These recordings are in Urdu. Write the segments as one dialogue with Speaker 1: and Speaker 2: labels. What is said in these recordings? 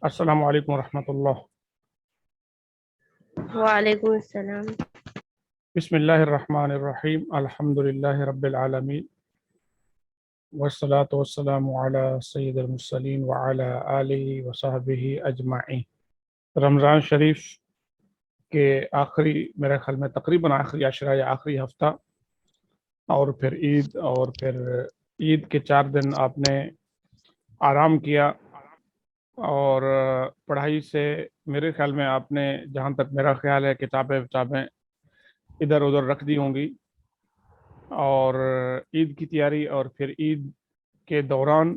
Speaker 1: السلام علیکم ورحمۃ اللہ۔
Speaker 2: وعلیکم السلام۔
Speaker 1: بسم اللہ الرحمن الرحیم، الحمد للہ رب العالمین، والصلاة والسلام علی سید المرسلین وعلی آلہ وصحبہ اجمعین۔ رمضان شریف کے آخری، میرے خیال میں تقریباً آخری عشرہ یا آخری ہفتہ، اور پھر عید، اور پھر عید کے 4 دن آپ نے آرام کیا، اور پڑھائی سے میرے خیال میں آپ نے، جہاں تک میرا خیال ہے، کتابیں ادھر ادھر رکھ دی ہوں گی، اور عید کی تیاری اور پھر عید کے دوران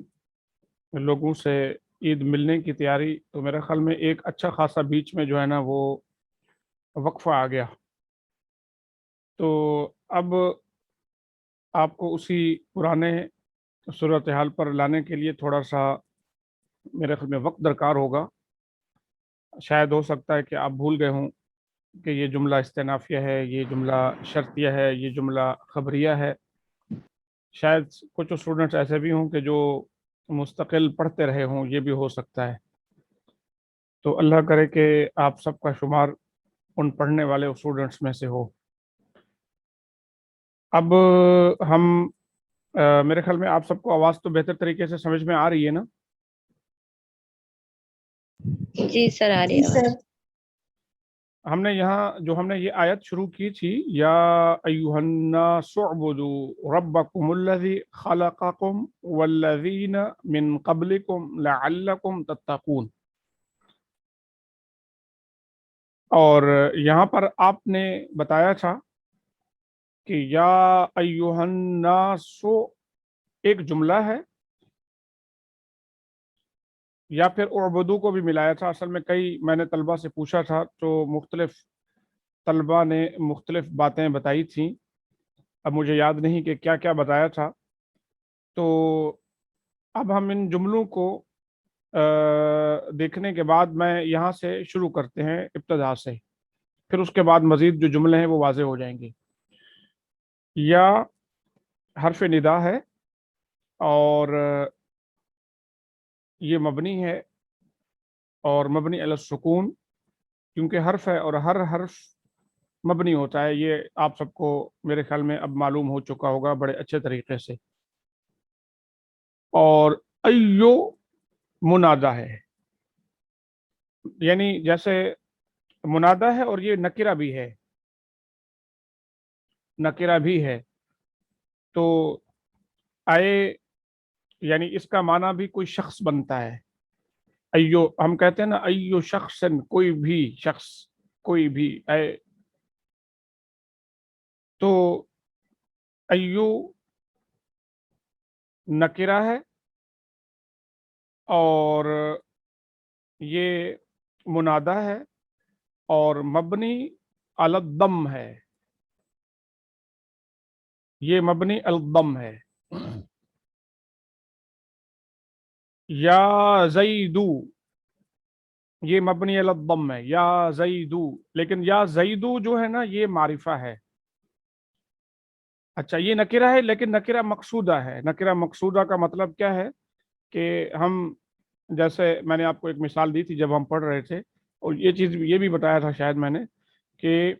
Speaker 1: لوگوں سے عید ملنے کی تیاری، تو میرے خیال میں ایک اچھا خاصا بیچ میں جو ہے نا وہ وقفہ آ گیا۔ تو اب آپ کو اسی پرانے صورتحال پر لانے کے لیے تھوڑا سا میرے خیال میں وقت درکار ہوگا۔ شاید ہو سکتا ہے کہ آپ بھول گئے ہوں کہ یہ جملہ استئنافیہ ہے، یہ جملہ شرطیہ ہے، یہ جملہ خبریہ ہے۔ شاید کچھ اسٹوڈنٹس ایسے بھی ہوں کہ جو مستقل پڑھتے رہے ہوں، یہ بھی ہو سکتا ہے۔ تو اللہ کرے کہ آپ سب کا شمار ان پڑھنے والے اسٹوڈنٹس میں سے ہو۔ اب ہم میرے خیال میں آپ سب کو آواز تو بہتر طریقے سے سمجھ میں آ رہی ہے نا؟
Speaker 2: جی سر، آ رہی ہے آواز۔
Speaker 1: ہم نے یہ آیت شروع کی تھی، یا ایھا الناس اعبدوا ربکم الذی خلقکم والذین من قبلکم لعلکم تتقون۔ اور یہاں پر آپ نے بتایا تھا کہ یا ایھا الناس ایک جملہ ہے، یا پھر اعبدو کو بھی ملایا تھا۔ اصل میں میں نے طلبہ سے پوچھا تھا تو مختلف طلبہ نے مختلف باتیں بتائی تھیں، اب مجھے یاد نہیں کہ کیا کیا بتایا تھا۔ تو اب ہم ان جملوں کو دیکھنے کے بعد میں یہاں سے شروع کرتے ہیں ابتدا سے، پھر اس کے بعد مزید جو جملے ہیں وہ واضح ہو جائیں گے۔ یا حرف ندا ہے، اور یہ مبنی ہے، اور مبنی علی السکون، کیونکہ حرف ہے اور ہر حرف مبنی ہوتا ہے۔ یہ آپ سب کو میرے خیال میں اب معلوم ہو چکا ہوگا بڑے اچھے طریقے سے۔ اور ایو منادہ ہے، یعنی جیسے منادہ ہے اور یہ نکرہ بھی ہے، نکرہ بھی ہے، تو آئے یعنی اس کا معنی بھی کوئی شخص بنتا ہے۔ ایو ہم کہتے ہیں نا، ایو شخص، کوئی بھی شخص، کوئی بھی، اے، تو ایو نکرہ ہے اور یہ منادہ ہے اور مبنی علی الضم ہے، یہ مبنی علی الضم ہے۔ یا زیدو، یہ مبنی علی الضم ہے، یا زیدو، لیکن یا زیدو جو ہے نا یہ معرفہ ہے۔ اچھا، یہ نکرہ ہے لیکن نکرہ مقصودہ ہے۔ نکرہ مقصودہ کا مطلب کیا ہے کہ ہم، جیسے میں نے آپ کو ایک مثال دی تھی جب ہم پڑھ رہے تھے، اور یہ چیز یہ بھی بتایا تھا شاید میں نے، کہ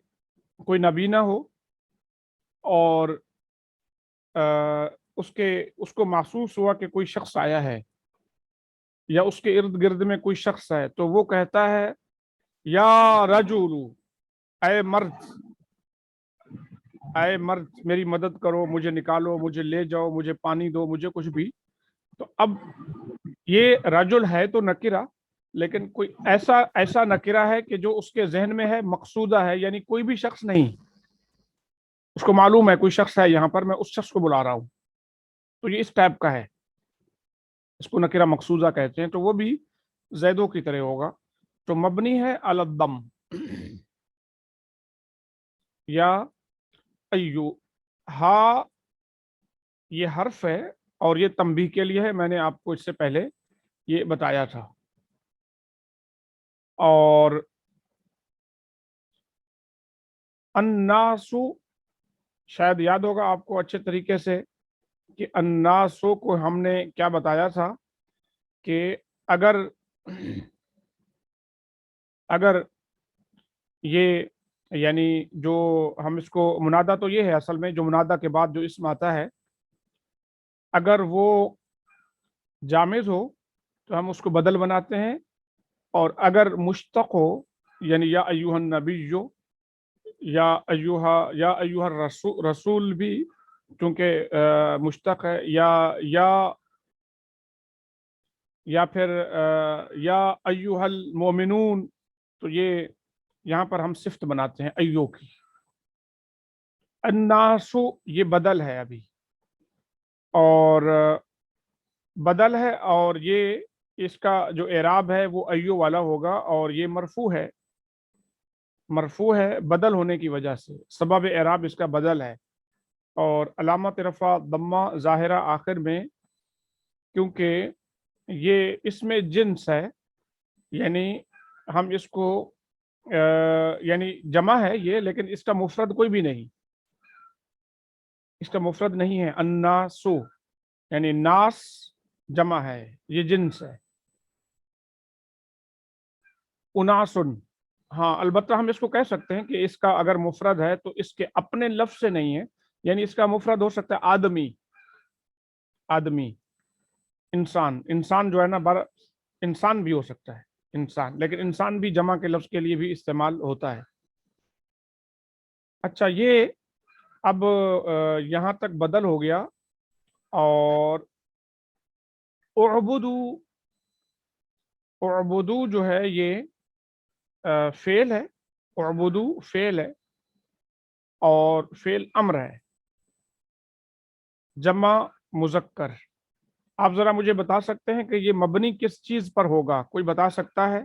Speaker 1: کوئی نبی نہ ہو اور اس کو محسوس ہوا کہ کوئی شخص آیا ہے یا اس کے ارد گرد میں کوئی شخص ہے، تو وہ کہتا ہے یا رجل، اے مرد، اے مرد میری مدد کرو، مجھے نکالو، مجھے لے جاؤ، مجھے پانی دو، مجھے کچھ بھی۔ تو اب یہ رجل ہے تو نکرہ، لیکن کوئی ایسا نکرہ ہے کہ جو اس کے ذہن میں ہے، مقصودہ ہے، یعنی کوئی بھی شخص نہیں، اس کو معلوم ہے کوئی شخص ہے یہاں پر، میں اس شخص کو بلا رہا ہوں، تو یہ اس ٹائپ کا ہے، اس کو نکرہ مقصودہ کہتے ہیں۔ تو وہ بھی زیدوں کی طرح ہوگا، تو مبنی ہے علی الضم۔ یا ایو، ہا یہ حرف ہے اور یہ تنبیہ کے لیے ہے، میں نے آپ کو اس سے پہلے یہ بتایا تھا۔ اور الناسو، شاید یاد ہوگا آپ کو اچھے طریقے سے کہ الناسو کو ہم نے کیا بتایا تھا، کہ اگر اگر یہ یعنی جو ہم اس کو منادہ تو یہ ہے اصل میں جو منادہ کے بعد جو اسم آتا ہے اگر وہ جامد ہو تو ہم اس کو بدل بناتے ہیں، اور اگر مشتق ہو یعنی یا ایوہ النبی یا ایوہ رسول بھی چونکہ مشتق ہے، یا پھر یا ایوہ المومنون، تو یہ یہاں پر ہم صفت بناتے ہیں ایو کی۔ الناس یہ بدل ہے ابھی، اور بدل ہے، اور یہ اس کا جو اعراب ہے وہ ایو والا ہوگا، اور یہ مرفوع ہے بدل ہونے کی وجہ سے، سبب اعراب اس کا بدل ہے، اور علامت رفع ضمہ ظاہرہ آخر میں، کیونکہ یہ اس میں جنس ہے، یعنی ہم اس کو یعنی جمع ہے یہ، لیکن اس کا مفرد کوئی بھی نہیں، اس کا مفرد نہیں ہے۔ الناسو یعنی ناس جمع ہے، یہ جنس ہے۔ اناسن، ہاں البتہ ہم اس کو کہہ سکتے ہیں کہ اس کا اگر مفرد ہے تو اس کے اپنے لفظ سے نہیں ہے، یعنی اس کا مفرد ہو سکتا ہے آدمی، انسان جو ہے نا، انسان بھی ہو سکتا ہے انسان، لیکن انسان بھی جمع کے لفظ کے لیے بھی استعمال ہوتا ہے۔ اچھا، یہ اب یہاں تک بدل ہو گیا، اور اعبدو جو ہے یہ فعل ہے، اعبدو فعل ہے اور فعل امر ہے، جمع مذکر۔ آپ ذرا مجھے بتا سکتے ہیں کہ یہ مبنی کس چیز پر ہوگا؟ کوئی بتا سکتا ہے؟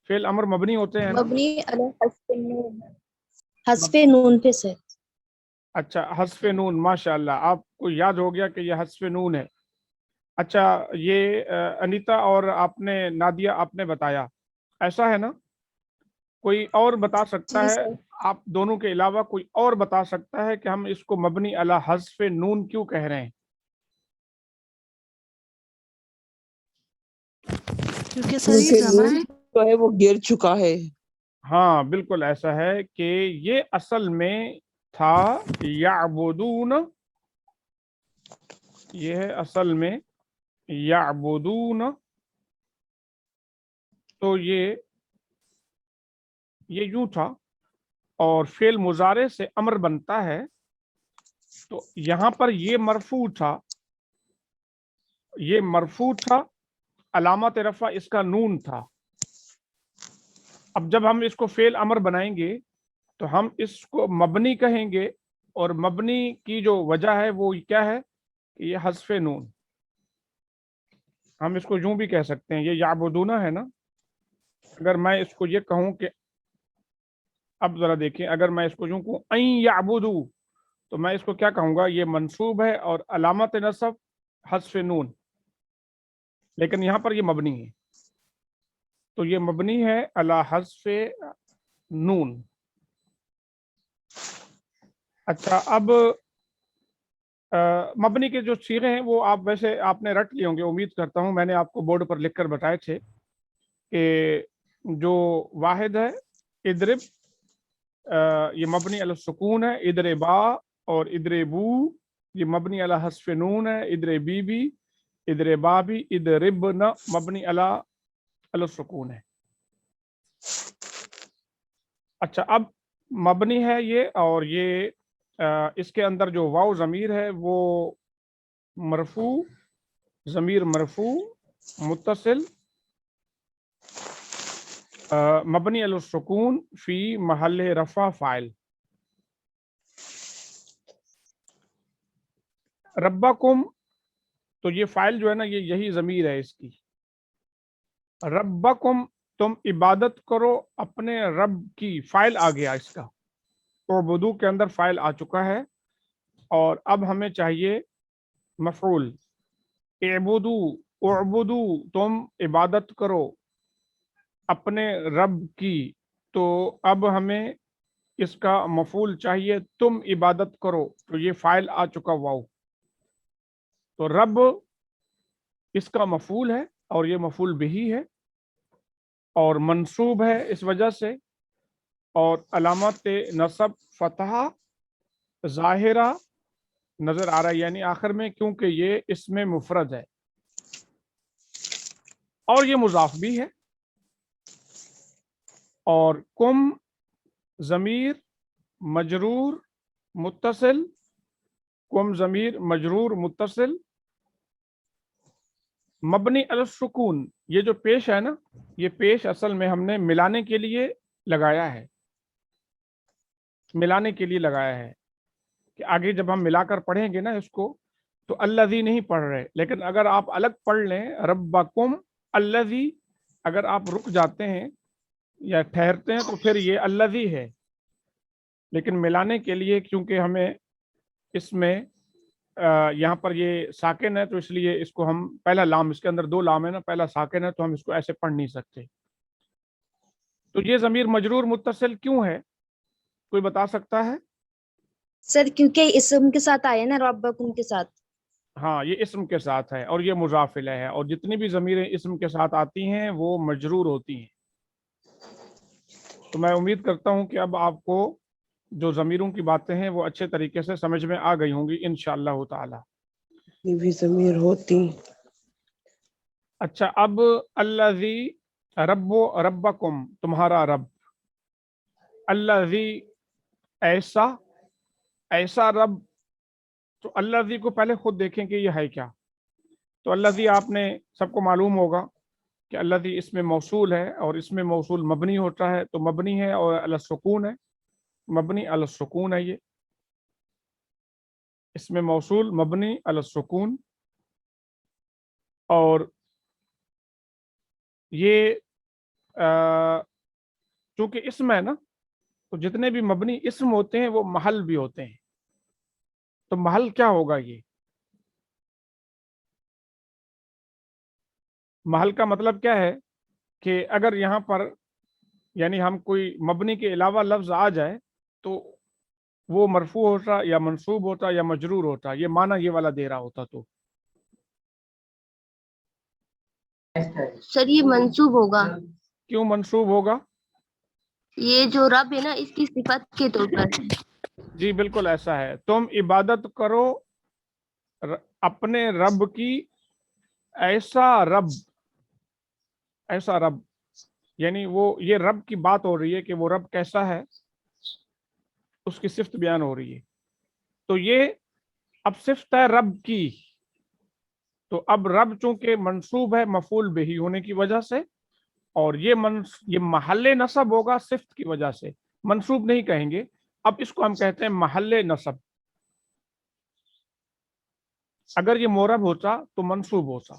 Speaker 1: فعل امر مبنی ہوتے ہیں نا؟
Speaker 2: مبنی علی حذف نون پہ سے۔
Speaker 1: اچھا، حذف نون، ماشاء اللہ آپ کو یاد ہو گیا کہ یہ حذف نون ہے۔ اچھا، یہ انیتا اور آپ نے نادیہ آپ نے بتایا، ایسا ہے نا؟ کوئی اور بتا سکتا
Speaker 2: جی
Speaker 1: ہے؟
Speaker 2: سر،
Speaker 1: آپ دونوں کے علاوہ کوئی اور بتا سکتا ہے کہ ہم اس کو مبنی علی حذف نون کیوں کہہ رہے ہیں؟
Speaker 3: کیونکہ سر یہ جمع ہے،
Speaker 4: جو ہے وہ گر چکا ہے۔
Speaker 1: ہاں بالکل ایسا ہے کہ یہ اصل میں تھا یعبدون، یہ ہے اصل میں یعبدون، تو یہ یوں تھا، اور فعل مضارع سے امر بنتا ہے، تو یہاں پر یہ مرفوع تھا، علامت رفع اس کا نون تھا۔ اب جب ہم اس کو فعل امر بنائیں گے تو ہم اس کو مبنی کہیں گے، اور مبنی کی جو وجہ ہے وہ کیا ہے کہ یہ حذف نون، ہم اس کو یوں بھی کہہ سکتے ہیں، یہ یعبدون ہے نا، اگر میں اس کو یہ کہوں کہ اب ذرا دیکھیں، اگر میں اس کو یوں کہوں این یعبدو، تو میں اس کو کیا کہوں گا؟ یہ منصوب ہے اور علامت نصب حذف نون، لیکن یہاں پر یہ مبنی ہے، تو یہ مبنی ہے علی حذف نون۔ اچھا، اب مبنی کے جو صیغے ہیں وہ ویسے آپ نے رٹ لیے ہوں گے، امید کرتا ہوں، میں نے آپ کو بورڈ پر لکھ کر بتائے تھے کہ جو واحد ہے اضرب، یہ مبنی علی السکون ہے، اضربا اور اضربو یہ مبنی علی حذف نون ہے، اضربی بھی، اضربا بھی، اضربنا مبنی علی السکون ہے۔ اچھا، اب مبنی ہے یہ، اور یہ اس کے اندر جو واو ضمیر ہے وہ مرفوع، ضمیر مرفوع متصل مبنی علی السکون فی محل رفع فاعل۔ ربکم، تو یہ فاعل جو ہے نا، یہی ضمیر ہے اس کی، ربکم تم عبادت کرو اپنے رب کی، فاعل آ گیا اس کا، اعبدو کے اندر فاعل آ چکا ہے، اور اب ہمیں چاہیے مفعول، اعبدو تم عبادت کرو اپنے رب کی، تو اب ہمیں اس کا مفعول چاہیے، تم عبادت کرو، تو یہ فاعل آ چکا واو، تو رب اس کا مفعول ہے اور یہ مفعول بہی ہے، اور منصوب ہے اس وجہ سے، اور علامت نصب فتحہ ظاہرہ نظر آ رہا ہے یعنی آخر میں، کیونکہ یہ اس میں مفرد ہے اور یہ مضاف بھی ہے. اور کم ضمیر مجرور متصل، کم ضمیر مجرور متصل مبنی علی السکون، یہ جو پیش ہے نا، یہ پیش اصل میں ہم نے ملانے کے لیے لگایا ہے، ملانے کے لیے لگایا ہے کہ آگے جب ہم ملا کر پڑھیں گے نا اس کو تو الذی نہیں پڑھ رہے، لیکن اگر آپ الگ پڑھ لیں ربکم الذی، اگر آپ رک جاتے ہیں یا ٹھہرتے ہیں تو پھر یہ الذی ہے، لیکن ملانے کے لیے کیونکہ ہمیں اس میں یہاں پر یہ ساکن ہے تو اس لیے اس کو ہم پہلا لام، اس کے اندر دو لام ہے نا، پہلا ساکن ہے تو ہم اس کو ایسے پڑھ نہیں سکتے. تو یہ ضمیر مجرور متصل کیوں ہے، کوئی بتا سکتا ہے؟
Speaker 5: سر کیونکہ اسم کے ساتھ آیا نا، ربکم کے ساتھ.
Speaker 1: ہاں یہ اسم کے ساتھ ہے اور یہ مضاف الیہ ہے، اور جتنی بھی ضمیریں اسم کے ساتھ آتی ہیں وہ مجرور ہوتی ہیں. تو میں امید کرتا ہوں کہ اب آپ کو جو ضمیروں کی باتیں ہیں وہ اچھے طریقے سے سمجھ میں آ گئی ہوں گی انشاءاللہ تعالی.
Speaker 4: یہ بھی ضمیر ہوتی.
Speaker 1: اچھا، اب الذی رب و ربکم تمہارا رب، الذی ایسا، ایسا رب. تو الذی کو پہلے خود دیکھیں کہ یہ ہے کیا. تو الذی آپ نے سب کو معلوم ہوگا کہ الذی اس میں موصول ہے، اور اس میں موصول مبنی ہوتا ہے، تو مبنی ہے اور علی السکون ہے، مبنی علی السکون ہے. یہ اس میں موصول مبنی علی السکون، اور یہ چونکہ اسم ہے نا تو جتنے بھی مبنی اسم ہوتے ہیں وہ محل بھی ہوتے ہیں. تو محل کیا ہوگا؟ یہ محل کا مطلب کیا ہے کہ اگر یہاں پر یعنی ہم کوئی مبنی کے علاوہ لفظ آ جائے تو وہ مرفوع ہوتا یا منصوب ہوتا یا مجرور ہوتا، یہ معنی یہ والا دے رہا ہوتا. تو
Speaker 2: سر یہ منسوب ہوگا،
Speaker 1: کیوں منصوب ہوگا؟
Speaker 2: یہ جو رب ہے نا اس کی صفت کے طور پر.
Speaker 1: جی بالکل ایسا ہے. تم عبادت کرو اپنے رب کی، ایسا رب، ایسا رب یعنی وہ یہ رب کی بات ہو رہی ہے کہ وہ رب کیسا ہے، اس کی صفت بیان ہو رہی ہے. تو یہ اب صفت ہے رب کی، تو اب رب چونکہ منصوب ہے مفعول بہ ہونے کی وجہ سے، اور یہ محل نصب ہوگا صفت کی وجہ سے، منصوب نہیں کہیں گے. اب اس کو ہم کہتے ہیں محل نصب. اگر یہ معرب ہوتا تو منصوب ہوتا.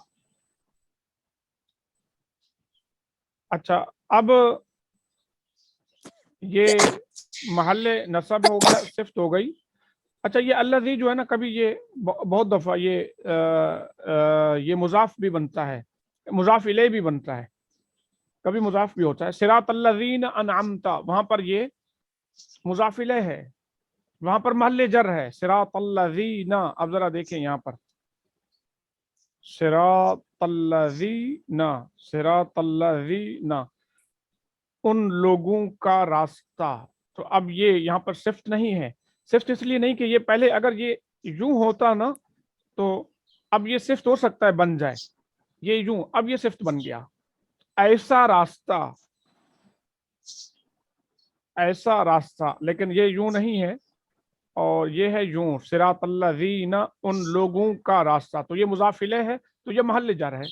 Speaker 1: اچھا، اب یہ محل نصب ہو گیا، صفت ہو گئی. اچھا، یہ الذی جو ہے نا، کبھی یہ بہت دفعہ یہ مضاف بھی بنتا ہے، مضاف الیہ بھی بنتا ہے، کبھی مضاف بھی ہوتا ہے. صراط الذین انعمت، وہاں پر یہ مضاف الیہ ہے، وہاں پر محل جر ہے صراط الذین. اب ذرا دیکھیں یہاں پر صراط الذین، صراط الذین ان لوگوں کا راستہ. تو اب یہ یہاں پر صفت نہیں ہے. صفت اس لیے نہیں کہ یہ پہلے اگر یہ یوں ہوتا نا تو اب یہ صفت ہو سکتا ہے بن جائے، یہ یوں، اب یہ صفت بن گیا. ایسا راستہ، ایسا راستہ، لیکن یہ یوں نہیں ہے، اور یہ ہے یوں صراط الذین ان لوگوں کا راستہ. تو یہ مضاف الیہ ہے تو یہ محل جر ہے.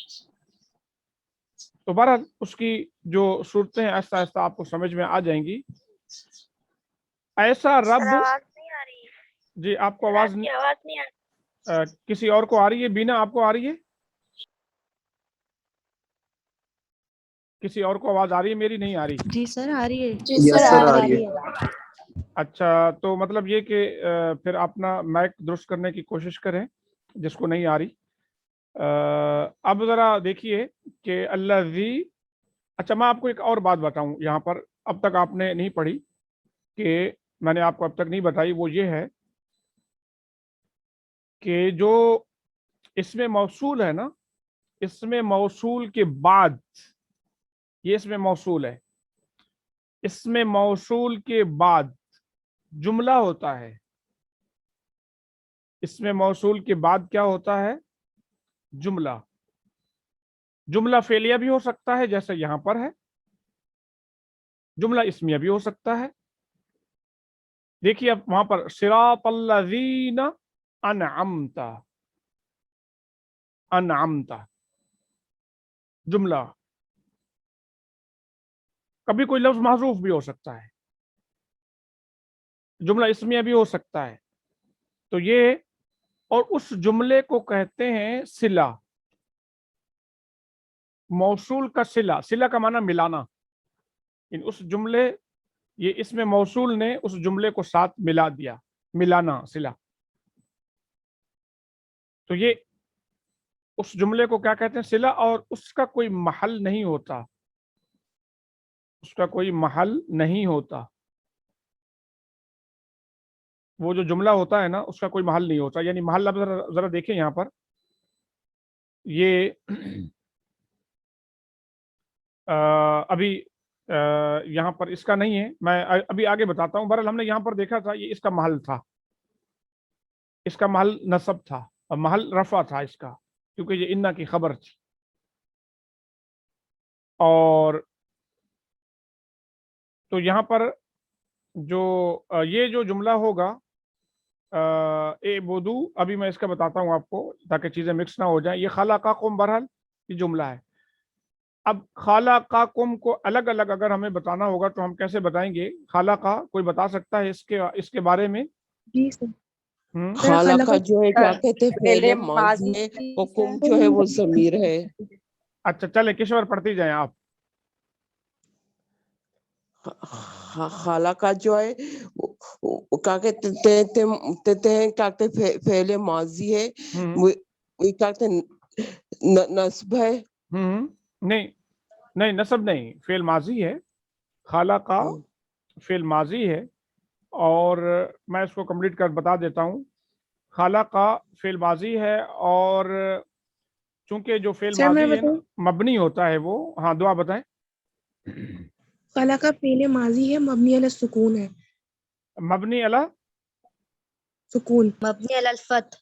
Speaker 1: تو بہرحال اس کی جو صورتیں آہستہ آہستہ آپ کو سمجھ میں آ جائیں گی. ایسا رب،
Speaker 6: آواز نہیں آ رہی ہے.
Speaker 1: جی آپ کو آواز
Speaker 6: کی آواز نہیں آ رہی.
Speaker 1: کسی اور کو آ رہی ہے؟ بینا آپ کو آ رہی ہے؟ کسی اور کو آواز آ رہی ہے؟ میری نہیں آ رہی.
Speaker 3: جی سر آ رہی ہے.
Speaker 5: جی سر آ رہی ہے.
Speaker 1: اچھا، تو مطلب یہ کہ پھر اپنا مائک درست کرنے کی کوشش کریں جس کو نہیں آ رہی. اب ذرا دیکھیے کہ الذی، اچھا میں آپ کو ایک اور بات بتاؤں یہاں پر، اب تک آپ نے نہیں پڑھی، کہ میں نے آپ کو اب تک نہیں بتائی، وہ یہ ہے کہ جو اس میں موصول ہے نا، اس میں موصول کے بعد یہ اسم موصول ہے. اسم موصول کے بعد جملہ ہوتا ہے. اسم موصول کے بعد کیا ہوتا ہے؟ جملہ. جملہ فعلیہ بھی ہو سکتا ہے جیسے یہاں پر ہے، جملہ اسمیہ بھی ہو سکتا ہے. دیکھیے اب وہاں پر صراط الذین انعمت، انعمت جملہ. کبھی کوئی لفظ محذوف بھی ہو سکتا ہے، جملہ اسمیہ بھی ہو سکتا ہے. تو یہ اور اس جملے کو کہتے ہیں صلہ. موصول کا صلہ، صلہ کا معنی ملانا. اس جملے، یہ اسم موصول نے اس جملے کو ساتھ ملا دیا، ملانا، صلہ. تو یہ اس جملے کو کیا کہتے ہیں؟ صلہ. اور اس کا کوئی محل نہیں ہوتا، اس کا کوئی محل نہیں ہوتا. وہ جو جملہ ہوتا ہے نا، اس کا کوئی محل نہیں ہوتا. یعنی محل اب ذرا دیکھیں یہاں پر، یہ ابھی یہاں پر اس کا نہیں ہے، میں ابھی آگے بتاتا ہوں. بہرحال ہم نے یہاں پر دیکھا تھا یہ اس کا محل تھا، اس کا محل نصب تھا اور محل رفع تھا اس کا، کیونکہ یہ انا کی خبر تھی. اور تو یہاں پر جو یہ جو جملہ ہوگا اے بدو، ابھی میں اس کا بتاتا ہوں آپ کو تاکہ چیزیں مکس نہ ہو جائیں. یہ خلقکم بہرحال یہ جملہ ہے. اب خلقکم کو الگ الگ اگر ہمیں بتانا ہوگا تو ہم کیسے بتائیں گے؟ خلقہ کوئی بتا سکتا ہے اس کے بارے میں؟
Speaker 5: جی سر.
Speaker 4: خالقہ جو ہے کیا کہتے ہیں؟ فعل ماضی ہے. حکم جو ہے وہ ضمیر ہے.
Speaker 1: اچھا چلیں کشور پڑھتی جائیں آپ.
Speaker 4: خالقہ جو ہے کیا کہتے ہیں؟ کیا کہتے ہیں؟ فعل ماضی ہے. وہ کیا کہتے ہیں؟ نصب ہے.
Speaker 1: نہیں نہیں، نصب نہیں، فعل ماضی ہے. خلقہ فعل ماضی ہے. اور میں اس کو کمپلیٹ کر بتا دیتا ہوں. خلقہ فعل ماضی ہے، اور چونکہ جو فعل ماضی ہے نا مبنی ہوتا ہے وہ. ہاں دعا بتائیں.
Speaker 7: خلقہ فعل ماضی ہے، مبنی علی السکون ہے.
Speaker 1: مبنی علی
Speaker 7: سکون.
Speaker 2: مبنی علی الفتح.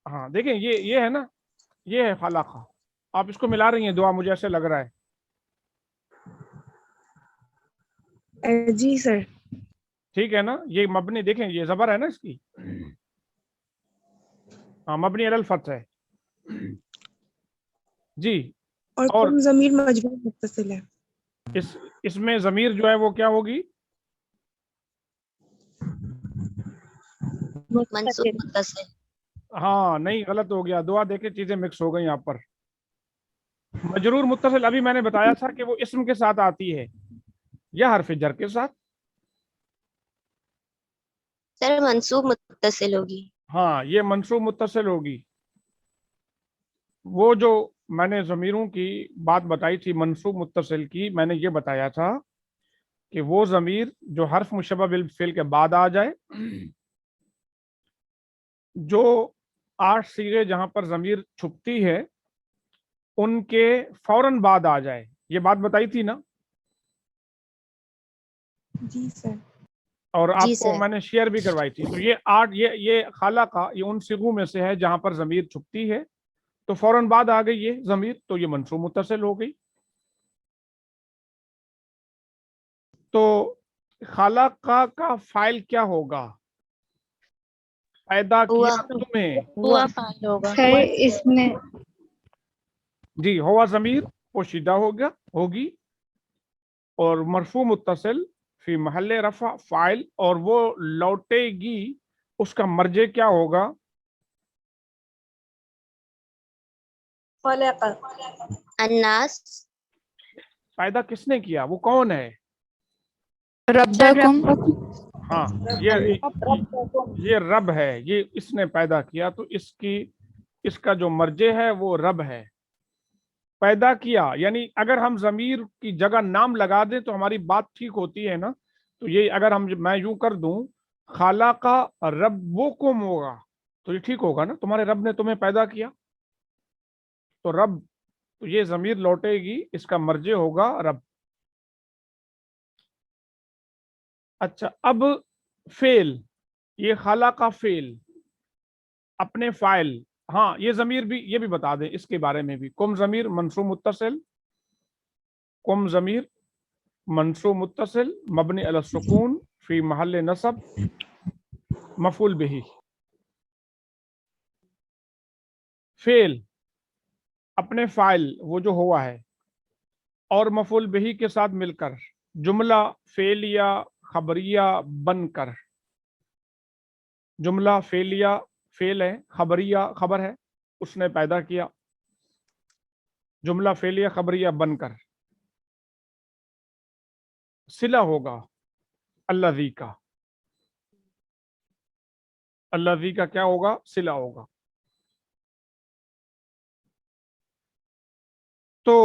Speaker 1: ہاں دیکھیں یہ ہے نا، یہ ہے خلقہ. آپ اس کو ملا رہی ہیں دعا، مجھے ایسے لگ رہا ہے.
Speaker 7: جی سر.
Speaker 1: ٹھیک ہے نا، یہ مبنی، دیکھیں یہ زبر ہے نا اس کی. ہاں مبنی علی الفتح ہے. جی.
Speaker 7: اور کم ضمیر مجرور متصل ہے.
Speaker 1: اس میں ضمیر جو ہے وہ کیا ہوگی؟
Speaker 2: منصوب متصل.
Speaker 1: ہاں نہیں، غلط ہو گیا. دعا دیکھیں چیزیں مکس ہو گئی یہاں پر. مجرور متصل ابھی میں نے بتایا تھا کہ وہ اسم کے ساتھ آتی ہے یا حرف جر کے ساتھ.
Speaker 2: سر منصوب متصل ہوگی.
Speaker 1: ہاں یہ منصوب متصل ہوگی. وہ جو میں نے ضمیروں کی بات بتائی تھی منصوب متصل کی، میں نے یہ بتایا تھا کہ وہ ضمیر جو حرف مشبہ بالفعل کے بعد آ جائے، جو 8 صیغے جہاں پر ضمیر چھپتی ہے ان کے فوراً بعد آ جائے. یہ بات بتائی تھی نا.
Speaker 7: جی سر.
Speaker 1: اور آپ
Speaker 2: جی
Speaker 1: کو
Speaker 2: سر.
Speaker 1: میں نے شیئر بھی کروائی تھی. تو یہ خلقہ یہ ان صیغوں میں سے ہے جہاں پر ضمیر چھپتی ہے تو فوراً بعد آ گئی یہ ضمیر، تو یہ منصوب متصل ہو گئی. تو خلقہ کا فاعل کیا ہوگا؟ پیدا کیا تمہیں.
Speaker 3: ہوا فاعل ہوگا.
Speaker 5: اس میں
Speaker 1: جی ہوا ضمیر پوشیدہ ہوگی، اور مرفوع متصل فی محل رفع فاعل، اور وہ لوٹے گی. اس کا مرجع کیا ہوگا؟
Speaker 2: الناس.
Speaker 1: پیدا کس نے کیا؟ وہ کون ہے؟
Speaker 3: ربکم.
Speaker 1: ہاں یہ رب ہے. یہ اس نے پیدا کیا، تو اس کا جو مرجع ہے وہ رب ہے. پیدا کیا یعنی اگر ہم ضمیر کی جگہ نام لگا دیں تو ہماری بات ٹھیک ہوتی ہے نا. تو یہ اگر میں یوں کر دوں خلقہ ربکم ہوگا تو یہ ٹھیک ہوگا نا. تمہارے رب نے تمہیں پیدا کیا. تو رب تو یہ ضمیر لوٹے گی، اس کا مرجع ہوگا رب۔ اچھا اب فعل، یہ خلا کا فعل اپنے فاعل، ہاں یہ ضمیر بھی، یہ بھی بتا دیں اس کے بارے میں بھی۔ کم ضمیر منصوب متصل، کم ضمیر منصوب متصل مبنی علی السکون فی محل نصب مفعول بہ۔ فعل اپنے فاعل وہ جو ہوا ہے اور مفعول بہ کے ساتھ مل کر جملہ فعلیہ خبریہ بن کر، جملہ فعلیہ فعل ہے، خبریہ خبر ہے، اس نے پیدا کیا، جملہ فعلیہ خبریہ بن کر صلہ ہوگا الذی کا، الذی کا کیا ہوگا؟ صلہ ہوگا۔ تو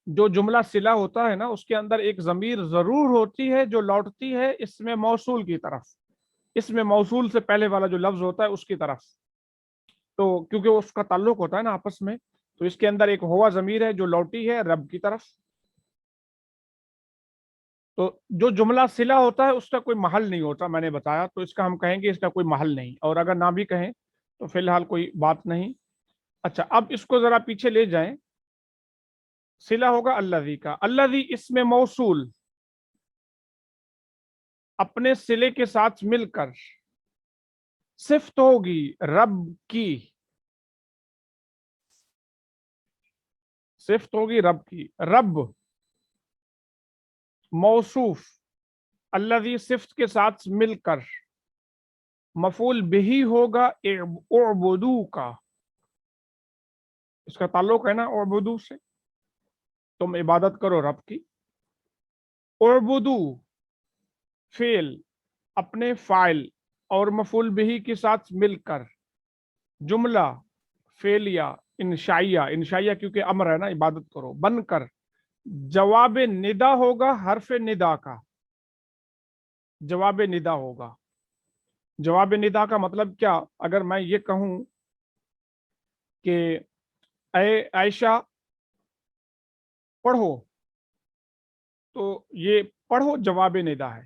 Speaker 1: جو جملہ صلہ ہوتا ہے نا، اس کے اندر ایک ضمیر ضرور ہوتی ہے جو لوٹتی ہے اسم موصول کی طرف، اسم موصول سے پہلے والا جو لفظ ہوتا ہے اس کی طرف، تو کیونکہ اس کا تعلق ہوتا ہے نا آپس میں، تو اس کے اندر ایک ہوا ضمیر ہے جو لوٹی ہے رب کی طرف۔ تو جو جملہ صلہ ہوتا ہے اس کا کوئی محل نہیں ہوتا، میں نے بتایا، تو اس کا ہم کہیں گے اس کا کوئی محل نہیں، اور اگر نہ بھی کہیں تو فی الحال کوئی بات نہیں۔ اچھا اب اس کو ذرا پیچھے لے جائیں، صلہ ہوگا الذی کا، الذی اسم موصول اپنے صلے کے ساتھ مل کر صفت ہوگی رب کی، صفت ہوگی رب کی، رب موصوف الذی صفت کے ساتھ مل کر مفعول بہ ہوگا اعبدو کا، اس کا تعلق ہے نا اعبدو سے، تم عبادت کرو رب کی۔ اعبدو فعل اپنے فاعل اور مفعول بہ کے ساتھ مل کر جملہ فعلیہ انشائیہ، انشائیہ کیونکہ امر ہے نا عبادت کرو، بن کر جواب ندا ہوگا حرف ندا کا، جواب ندا ہوگا۔ جواب ندا کا مطلب کیا؟ اگر میں یہ کہوں کہ اے عائشہ پڑھو، تو یہ پڑھو جواب ندا ہے۔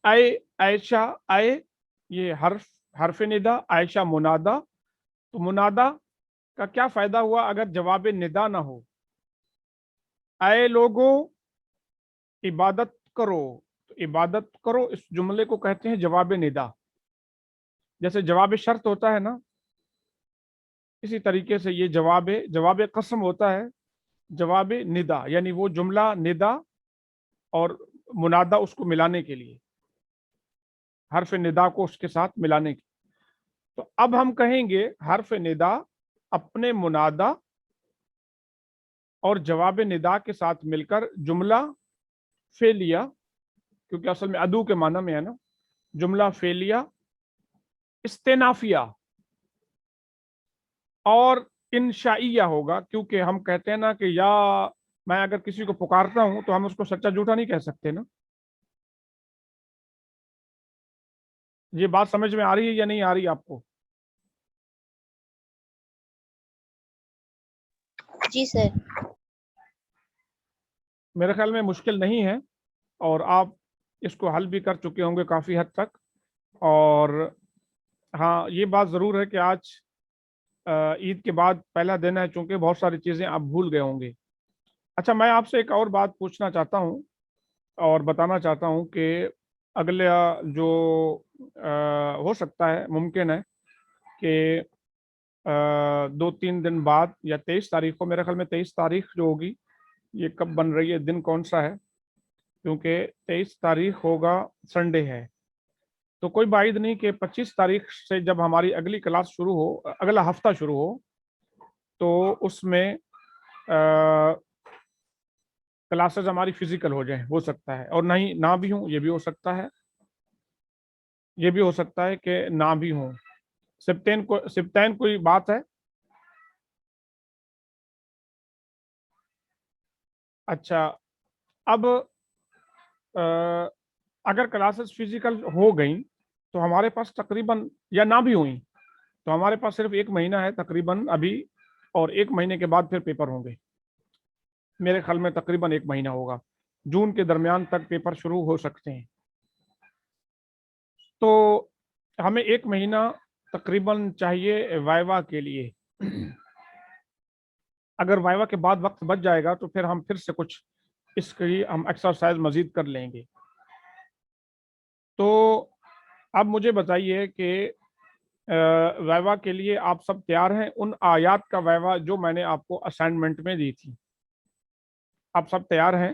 Speaker 1: اے عائشہ، اے یہ حرف ندا، عائشہ منادا، تو منادا کا کیا فائدہ ہوا اگر جواب ندا نہ ہو؟ اے لوگو عبادت کرو، تو عبادت کرو اس جملے کو کہتے ہیں جواب ندا، جیسے جواب شرط ہوتا ہے نا، اسی طریقے سے یہ جواب قسم ہوتا ہے، جواب ندا، یعنی وہ جملہ ندا اور منادا اس کو ملانے کے لیے، حرف ندا کو اس کے ساتھ ملانے کے۔ تو اب ہم کہیں گے حرف ندا اپنے منادا اور جواب ندا کے ساتھ مل کر جملہ فعلیہ، کیونکہ اصل میں ادو کے معنی میں ہے نا، جملہ فعلیہ استنافیہ اور انشائیہ ہوگا، کیونکہ ہم کہتے ہیں نا کہ یا میں اگر کسی کو پکارتا ہوں تو ہم اس کو سچا جھوٹا نہیں کہہ سکتے نا۔ یہ بات سمجھ میں آ رہی ہے یا نہیں آ رہی آپ کو؟
Speaker 2: جی سر۔
Speaker 1: میرے خیال میں مشکل نہیں ہے، اور آپ اس کو حل بھی کر چکے ہوں گے کافی حد تک۔ اور ہاں یہ بات ضرور ہے کہ آج عید کے بعد پہلا دن ہے، چونکہ بہت ساری چیزیں آپ بھول گئے ہوں گے۔ اچھا میں آپ سے ایک اور بات پوچھنا چاہتا ہوں اور بتانا چاہتا ہوں کہ اگلا جو ہو سکتا ہے، ممکن ہے کہ 2-3 دن بعد یا 23 تاریخ کو، میرے خیال میں 23 تاریخ جو ہوگی، یہ کب بن رہی ہے، دن کون سا ہے؟ کیونکہ 23 تاریخ ہوگا سنڈے ہے، تو کوئی بعید نہیں کہ 25 تاریخ سے جب ہماری اگلی کلاس شروع ہو، اگلا ہفتہ شروع ہو، تو اس میں کلاسز ہماری فزیکل ہو جائیں، ہو سکتا ہے، اور نہیں نہ بھی ہوں، یہ بھی ہو سکتا ہے، یہ بھی ہو سکتا ہے کہ نہ بھی ہوں۔ سبتین کوئی بات ہے؟ اچھا اب اگر کلاسز فزیکل ہو گئیں تو ہمارے پاس تقریباً، یا نہ بھی ہوئیں تو ہمارے پاس صرف 1 مہینہ ہے تقریباً ابھی اور 1 مہینے کے بعد پھر پیپر ہوں گے. میرے خیال میں تقریباً 1 مہینہ ہوگا. جون کے درمیان تک پیپر شروع ہو سکتے ہیں. تو ہمیں 1 مہینہ تقریباً چاہیے وائوا کے لیے. اگر وائوا کے بعد وقت بچ جائے گا تو پھر ہم پھر سے کچھ اس کی ہم ایکسرسائز مزید کر لیں گے. تو اب مجھے بتائیے کہ وائوا کے لیے آپ سب تیار ہیں؟ ان آیات کا وائوا جو میں نے آپ کو اسائنمنٹ میں دی تھی، آپ سب تیار ہیں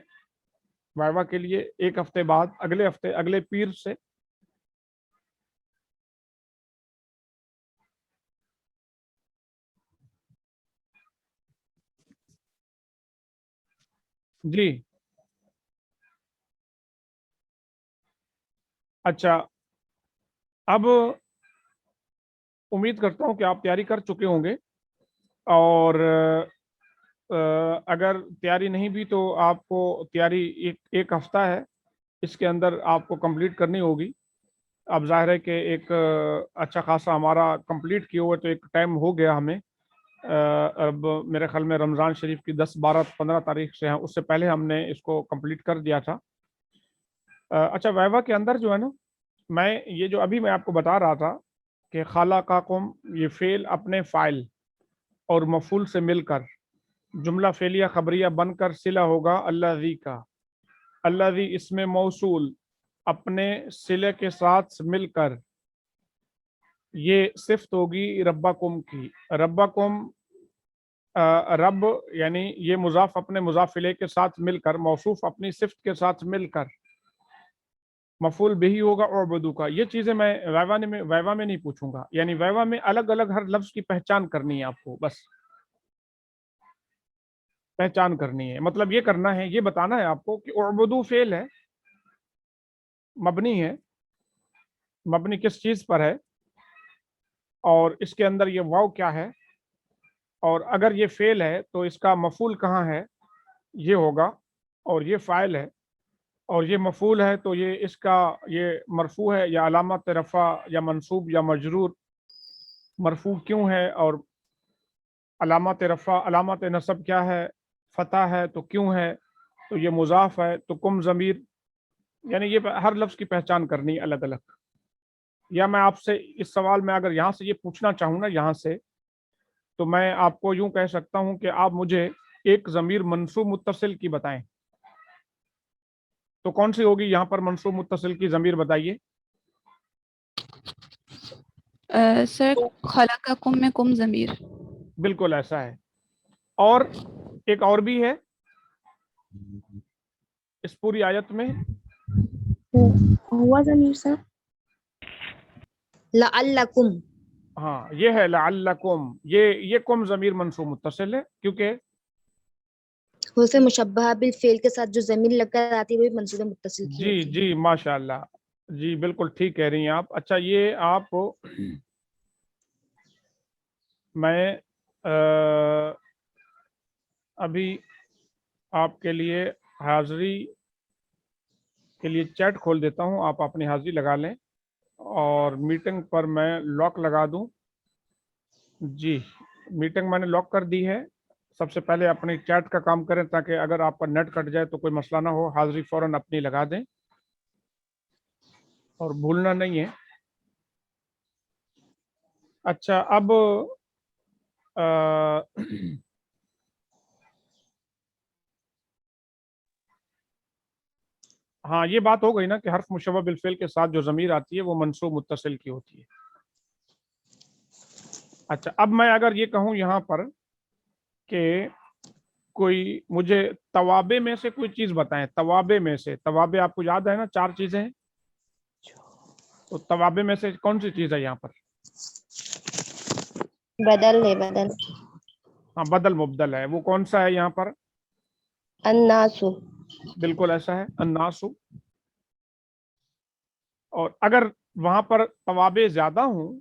Speaker 1: وائوا کے لیے 1 ہفتے بعد، اگلے ہفتے، اگلے پیر سے؟ جی اچھا، اب امید کرتا ہوں کہ آپ تیاری کر چکے ہوں گے، اور اگر تیاری نہیں بھی تو آپ کو تیاری ایک ہفتہ ہے، اس کے اندر آپ کو کمپلیٹ کرنی ہوگی. اب ظاہر ہے کہ ایک اچھا خاصا ہمارا کمپلیٹ کیے ہوئے تو ایک ٹائم ہو گیا ہمیں. اب میرے خیال میں رمضان شریف کی 10 12 15 تاریخ سے ہیں، اس سے پہلے ہم نے اس کو کمپلیٹ کر دیا تھا. اچھا، وائوا کے اندر جو ہے نا، میں یہ جو ابھی میں آپ کو بتا رہا تھا کہ خلقکم، یہ فعل اپنے فاعل اور مفعول سے مل کر جملہ فعلیہ خبریہ بن کر صلہ ہوگا الذی کا. الذی اسم موصول اپنے صلے کے ساتھ مل کر یہ صفت ہوگی ربکم کی. ربکم، رب یعنی یہ مضاف اپنے مضاف الیہ کے ساتھ مل کر، موصوف اپنی صفت کے ساتھ مل کر، مفعول بہی ہوگا اعبدو کا. یہ چیزیں میں وائوا میں نہیں پوچھوں گا، یعنی وائوا میں الگ الگ ہر لفظ کی پہچان کرنی ہے آپ کو، بس پہچان کرنی ہے. مطلب یہ کرنا ہے، یہ بتانا ہے آپ کو کہ اعبدو فعل ہے، مبنی ہے. مبنی کس چیز پر ہے، اور اس کے اندر یہ واو کیا ہے، اور اگر یہ فعل ہے تو اس کا مفعول کہاں ہے، یہ ہوگا. اور یہ فاعل ہے اور یہ مفعول ہے، تو یہ اس کا یہ مرفوع ہے یا علامت رفع یا منصوب یا مجرور. مرفوع کیوں ہے اور علامت رفع، علامت نصب کیا ہے، فتح ہے تو کیوں ہے، تو یہ مضاف ہے تو کم ضمیر. یعنی یہ ہر لفظ کی پہچان کرنی الگ الگ. یا میں آپ سے اس سوال میں اگر یہاں سے یہ پوچھنا چاہوں نا، یہاں سے، تو میں آپ کو یوں کہہ سکتا ہوں کہ آپ مجھے ایک ضمیر منصوب متصل کی بتائیں. تو کون سی ہوگی یہاں پر منصوب متصل کی ضمیر؟ بتائیے.
Speaker 3: سر خلقکم میں کم ضمیر.
Speaker 1: بالکل ایسا ہے. اور ایک اور بھی ہے اس پوری آیت میں.
Speaker 7: ہوا ضمیر سر.
Speaker 5: لعلکم.
Speaker 1: ہاں، یہ ہے لعلکم. یہ کم ضمیر منصوب متصل ہے، کیونکہ
Speaker 5: اسے مشبہ بالفعل کے ساتھ جو ضمیر لگ کر آتی ہے وہ منصوب متصل کی
Speaker 1: جی
Speaker 5: ہوتی ہے.
Speaker 1: جی ماشاء اللہ، جی بالکل ٹھیک کہہ رہی ہیں آپ. اچھا، یہ آپ میں ابھی آپ کے لیے حاضری کے لیے چیٹ کھول دیتا ہوں، آپ اپنی حاضری لگا لیں اور میٹنگ پر میں لاک لگا دوں. جی، میٹنگ میں نے لاک کر دی ہے. سب سے پہلے اپنی چیٹ کا کام کریں تاکہ اگر آپ کا نیٹ کٹ جائے تو کوئی مسئلہ نہ ہو. حاضری فوراً اپنی لگا دیں اور بھولنا نہیں ہے. اچھا، اب ہاں، یہ بات ہو گئی نا کہ حرف مشبہ بالفعل کے ساتھ جو ضمیر آتی ہے وہ منصوب متصل کی ہوتی ہے. اچھا، اب میں اگر یہ کہوں یہاں پر کہ کوئی مجھے توابع میں سے کوئی چیز بتائیں. توابع میں سے، توابع آپ کو یاد ہے نا 4 چیزیں ہیں، تو توابع میں سے کون سی چیز ہے یہاں پر؟
Speaker 2: بدل ہے، بدل.
Speaker 1: ہاں، بدل مبدل ہے. وہ کون سا ہے یہاں پر؟
Speaker 2: الناس.
Speaker 1: بالکل ایسا ہے، الناس. اور اگر وہاں پر توابع زیادہ ہوں،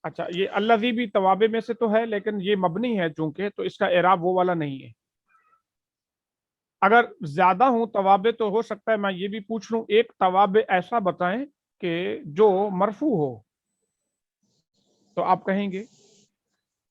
Speaker 1: اچھا یہ الذی بھی توابع میں سے تو ہے لیکن یہ مبنی ہے چونکہ، تو اس کا اعراب وہ والا نہیں ہے. اگر زیادہ ہوں توابع تو ہو سکتا ہے میں یہ بھی پوچھ لوں ایک توابع ایسا بتائیں کہ جو مرفوع ہو، تو آپ کہیں گے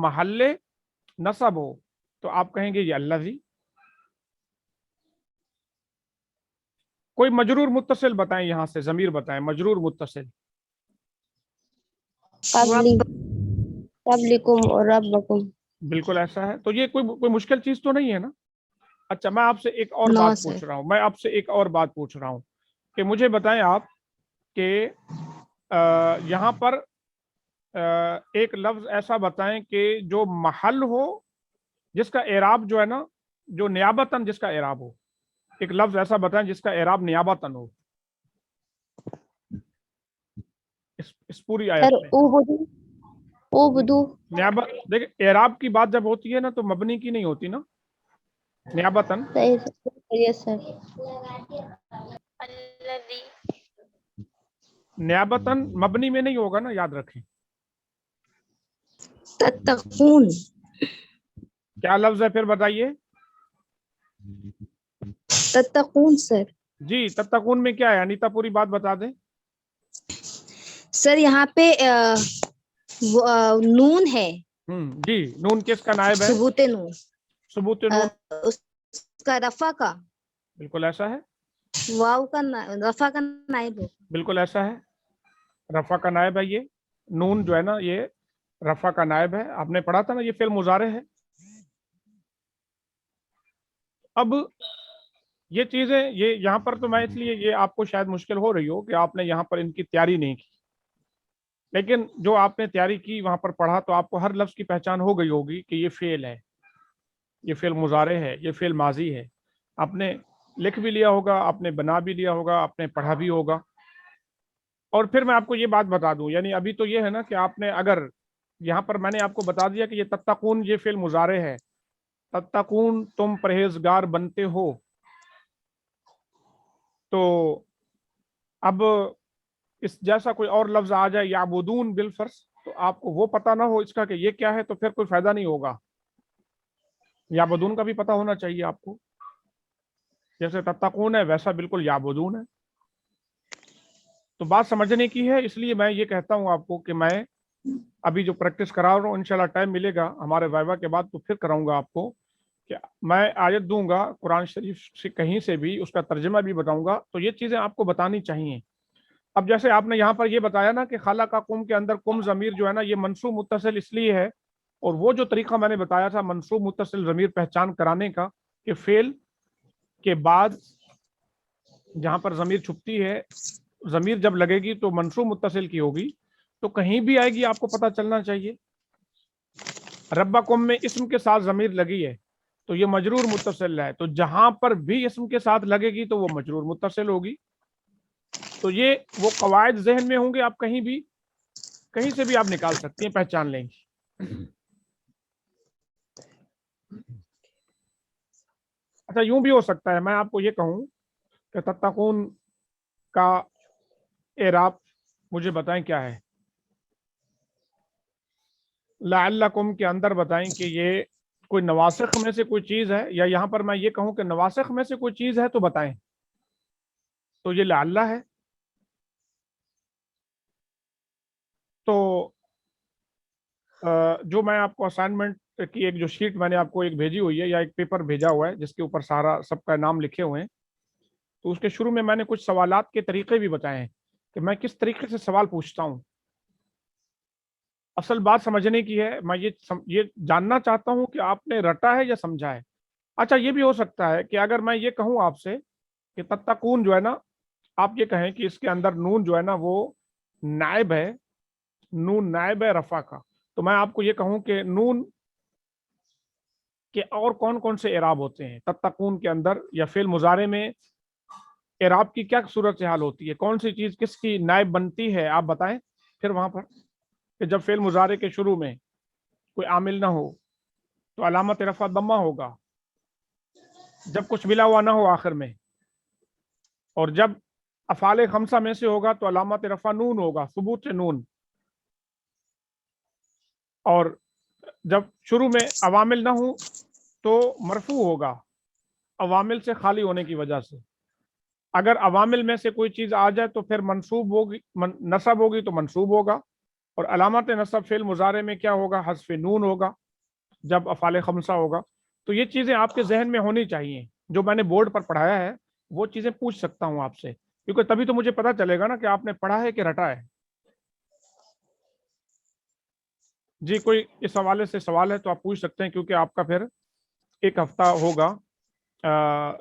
Speaker 1: محل نصب ہو, تو آپ کہیں گے یہ الذی. کوئی مجرور متصل بتائیں, یہاں سے ضمیر بتائیں, مجرور متصل.
Speaker 2: قبلکم اور ربکم.
Speaker 1: بالکل ایسا ہے. تو یہ کوئی مشکل چیز تو نہیں ہے نا. اچھا, میں آپ سے ایک اور
Speaker 5: No,
Speaker 1: بات
Speaker 5: sir.
Speaker 1: پوچھ رہا ہوں, میں آپ سے ایک اور بات پوچھ رہا ہوں کہ مجھے بتائیں آپ کہ یہاں پر ایک لفظ ایسا بتائیں کہ جو محل ہو, جس کا اعراب جو ہے نا, جو نیابتاً جس کا اعراب ہو. ایک لفظ ایسا بتائیں جس کا اعراب نیابتاً ہو اس پوری آیت
Speaker 2: سر
Speaker 1: میں.
Speaker 2: اوبدو.
Speaker 1: نیابت, دیکھیں اعراب کی بات جب ہوتی ہے نا تو مبنی کی نہیں ہوتی نا, نیابتاً.
Speaker 2: صحیح سر.
Speaker 6: الذي
Speaker 1: نیابتاً مبنی میں نہیں ہوگا نا, یاد رکھیں.
Speaker 5: تتقون.
Speaker 1: کیا لفظ ہے پھر بتائیے.
Speaker 5: تتقون سر.
Speaker 1: جی, تتقون میں کیا ہے؟ انیتا پوری بات بتا دیں.
Speaker 5: سر یہاں پہ نون ہے,
Speaker 1: جی, نون کس کا نائب ہے؟
Speaker 5: ثبوت نون.
Speaker 1: ثبوت نون.
Speaker 5: اس کا رفع کا,
Speaker 1: بالکل ایسا ہے.
Speaker 5: واو کا رفع کا نائب ہو.
Speaker 1: بالکل ایسا ہے, رفع کا نائب ہے. یہ نون جو ہے نا یہ رفع کا نائب ہے. آپ نے پڑھا تھا نا, یہ فعل مضارع ہے. اب یہ چیزیں یہ یہاں پر تو میں اس لیے یہ آپ کو شاید مشکل ہو رہی ہو کہ آپ نے یہاں پر ان کی تیاری نہیں کی, لیکن جو آپ نے تیاری کی وہاں پر پڑھا تو آپ کو ہر لفظ کی پہچان ہو گئی ہوگی کہ یہ فعل ہے, یہ فعل مضارع ہے, یہ فعل ماضی ہے. آپ نے لکھ بھی لیا ہوگا, آپ نے بنا بھی لیا ہوگا, آپ نے پڑھا بھی ہوگا. اور پھر میں آپ کو یہ بات بتا دوں, یعنی ابھی تو یہ ہے نا کہ آپ نے اگر یہاں پر میں نے آپ کو بتا دیا کہ یہ تتقون یہ فعل مضارع ہے, تتقون تم پرہیزگار بنتے ہو, تو اب اس جیسا کوئی اور لفظ آ جائے یعبدون بالفرض, تو آپ کو وہ پتہ نہ ہو اس کا کہ یہ کیا ہے, تو پھر کوئی فائدہ نہیں ہوگا. یعبدون کا بھی پتہ ہونا چاہیے آپ کو, جیسے تتقون ہے ویسا بالکل یعبدون ہے. تو بات سمجھنے کی ہے, اس لیے میں یہ کہتا ہوں آپ کو کہ میں ابھی جو پریکٹس کرا رہا ہوں, انشاءاللہ ٹائم ملے گا ہمارے وائوا کے بعد تو پھر کراؤں گا آپ کو, کہ میں آیت دوں گا قرآن شریف سے کہیں سے بھی, اس کا ترجمہ بھی بتاؤں گا. تو یہ چیزیں آپ کو بتانی چاہیے. اب جیسے آپ نے یہاں پر یہ بتایا نا کہ خلقکم کے اندر کم ضمیر جو ہے نا یہ منصوب متصل اس لیے ہے, اور وہ جو طریقہ میں نے بتایا تھا منصوب متصل ضمیر پہچان کرانے کا کہ فعل کے بعد جہاں پر ضمیر چھپتی ہے, ضمیر جب لگے گی تو منصوب متصل کی ہوگی, تو کہیں بھی آئے گی آپ کو پتہ چلنا چاہیے. ربکم میں اسم کے ساتھ ضمیر لگی ہے تو یہ مجرور متصل ہے, تو جہاں پر بھی اسم کے ساتھ لگے گی تو وہ مجرور متصل ہوگی. تو یہ وہ قواعد ذہن میں ہوں گے, آپ کہیں سے بھی آپ نکال سکتی ہیں, پہچان لیں گی. اچھا, یوں بھی ہو سکتا ہے میں آپ کو یہ کہوں کہ تتقون کا اعراب مجھے بتائیں کیا ہے. لعلکم کے اندر بتائیں کہ یہ کوئی نواسخ میں سے کوئی چیز ہے, یا یہاں پر میں یہ کہوں کہ نواسخ میں سے کوئی چیز ہے تو بتائیں. تو یہ لعلہ ہے. تو جو میں آپ کو اسائنمنٹ کی ایک جو شیٹ میں نے آپ کو ایک بھیجی ہوئی ہے, یا ایک پیپر بھیجا ہوا ہے جس کے اوپر سارا سب کا نام لکھے ہوئے ہیں, تو اس کے شروع میں نے کچھ سوالات کے طریقے بھی بتائے ہیں کہ میں کس طریقے سے سوال پوچھتا ہوں. اصل بات سمجھنے کی ہے, میں یہ جاننا چاہتا ہوں کہ آپ نے رٹا ہے یا سمجھا ہے. اچھا, یہ بھی ہو سکتا ہے کہ اگر میں یہ کہوں آپ سے کہ تتقون جو ہے نا, آپ یہ کہیں کہ اس کے اندر نون جو ہے نا وہ نائب ہے, نون نائب ہے رفع کا, تو میں آپ کو یہ کہوں کہ نون کے اور کون کون سے اعراب ہوتے ہیں تتقون کے اندر, یا فعل مضارع میں اعراب کی کیا صورت حال ہوتی ہے, کون سی چیز کس کی نائب بنتی ہے, آپ بتائیں. پھر وہاں پر کہ جب فعل مضارع کے شروع میں کوئی عامل نہ ہو تو علامت رفع ضمہ ہوگا, جب کچھ ملا ہوا نہ ہو آخر میں, اور جب افعال خمسہ میں سے ہوگا تو علامت رفع نون ہوگا, ثبوت نون, اور جب شروع میں عوامل نہ ہوں تو مرفوع ہوگا عوامل سے خالی ہونے کی وجہ سے. اگر عوامل میں سے کوئی چیز آ جائے تو پھر منصوب ہوگی, نصب ہوگی تو منصوب ہوگا, اور علامات نصب فعل مضارع میں کیا ہوگا؟ حذف نون ہوگا جب افعال خمسہ ہوگا. تو یہ چیزیں آپ کے ذہن میں ہونی چاہیے. جو میں نے بورڈ پر پڑھایا ہے وہ چیزیں پوچھ سکتا ہوں آپ سے, کیونکہ تبھی تو مجھے پتا چلے گا نا کہ آپ نے پڑھا ہے کہ رٹا ہے. جی کوئی اس حوالے سے سوال ہے تو آپ پوچھ سکتے ہیں, کیونکہ آپ کا پھر ایک ہفتہ ہوگا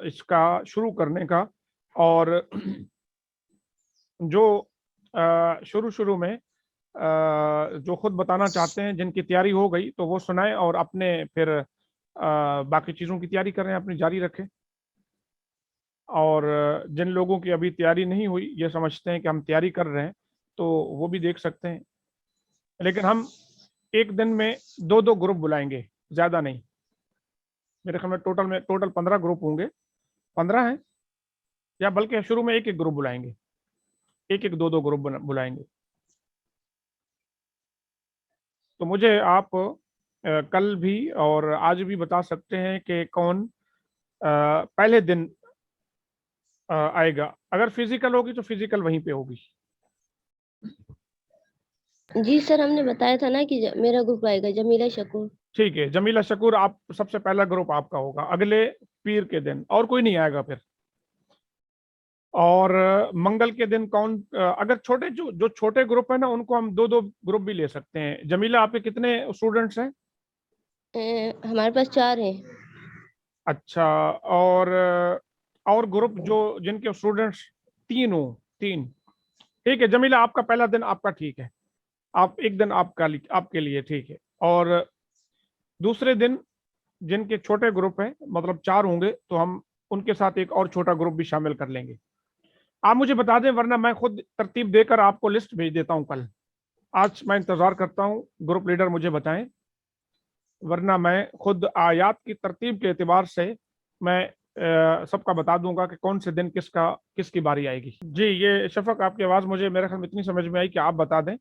Speaker 1: اس کا شروع کرنے کا. اور جو شروع میں جو خود بتانا چاہتے ہیں, جن کی تیاری ہو گئی تو وہ سنائیں, اور اپنے پھر باقی چیزوں کی تیاری کریں, اپنی جاری رکھیں. اور جن لوگوں کی ابھی تیاری نہیں ہوئی, یہ سمجھتے ہیں کہ ہم تیاری کر رہے ہیں, تو وہ بھی دیکھ سکتے ہیں. لیکن ہم ایک دن میں 2 گروپ بلائیں گے, زیادہ نہیں. میرے خیال میں ٹوٹل 15 گروپ ہوں گے. 15 ہیں, یا بلکہ شروع میں ایک گروپ بلائیں گے, 2 گروپ بلائیں گے. تو مجھے آپ کل بھی اور آج بھی بتا سکتے ہیں کہ کون پہلے دن آئے گا. اگر فزیکل ہوگی تو فزیکل وہیں پہ ہوگی.
Speaker 2: جی سر, ہم نے بتایا تھا نا کہ میرا گروپ آئے گا, جمیلہ شکور.
Speaker 1: ٹھیک ہے, جمیلہ شکور آپ سب سے پہلا گروپ آپ کا ہوگا اگلے پیر کے دن, اور کوئی نہیں آئے گا پھر. اور منگل کے دن کون, اگر چھوٹے جو چھوٹے گروپ ہیں نا, ان کو ہم 2 گروپ بھی لے سکتے ہیں. جمیلہ آپ کے کتنے اسٹوڈنٹس ہیں؟
Speaker 2: ہمارے پاس 4 ہیں.
Speaker 1: اچھا, اور گروپ جن کے اسٹوڈنٹس 3 ہوں, 3. ٹھیک ہے جمیلہ, آپ کا پہلا دن آپ کا ٹھیک ہے, آپ ایک دن آپ کے لیے ٹھیک ہے. اور دوسرے دن جن کے چھوٹے گروپ ہیں, مطلب 4 ہوں گے, تو ہم ان کے ساتھ ایک اور چھوٹا گروپ بھی شامل کر لیں گے. آپ مجھے بتا دیں, ورنہ میں خود ترتیب دے کر آپ کو لسٹ بھیج دیتا ہوں کل. آج میں انتظار کرتا ہوں گروپ لیڈر مجھے بتائیں, ورنہ میں خود آیات کی ترتیب کے اعتبار سے میں سب کا بتا دوں گا کہ کون سے دن کس کی باری آئے گی. جی یہ شفق, آپ کی آواز مجھے میرے خیال میں اتنی سمجھ میں آئی کہ آپ بتا دیں,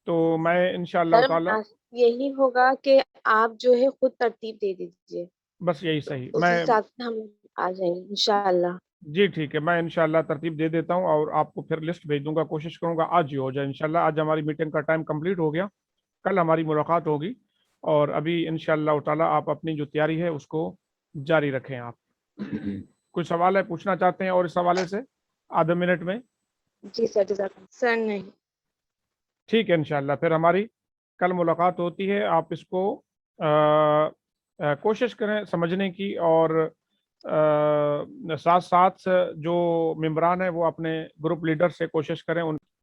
Speaker 1: تو میں انشاءاللہ تعالی
Speaker 7: یہی ہوگا کہ آپ جو ہے خود ترتیب دے دیجیے,
Speaker 1: بس یہی صحیح.
Speaker 7: اس
Speaker 1: میں
Speaker 7: حساب سے ہم آ جائیں گے انشاءاللہ.
Speaker 1: جی ٹھیک ہے, میں انشاءاللہ ترتیب دے دیتا ہوں اور آپ کو پھر لسٹ بھیج دوں گا. کوشش کروں گا آج ہی ہو جائے انشاءاللہ. آج ہماری میٹنگ کا ٹائم کمپلیٹ ہو گیا, کل ہماری ملاقات ہوگی. اور ابھی انشاءاللہ تعالی آپ اپنی جو تیاری ہے اس کو جاری رکھیں. آپ کوئی سوال ہے پوچھنا چاہتے ہیں اور اس حوالے سے آدھے منٹ میں؟
Speaker 7: جی سر, جزاک اللہ. سر نہیں.
Speaker 1: ٹھیک ہے انشاءاللہ, پھر ہماری کل ملاقات ہوتی ہے. آپ اس کو کوشش کریں سمجھنے کی, اور ساتھ جو ممبران ہیں وہ اپنے گروپ لیڈر سے کوشش کریں ان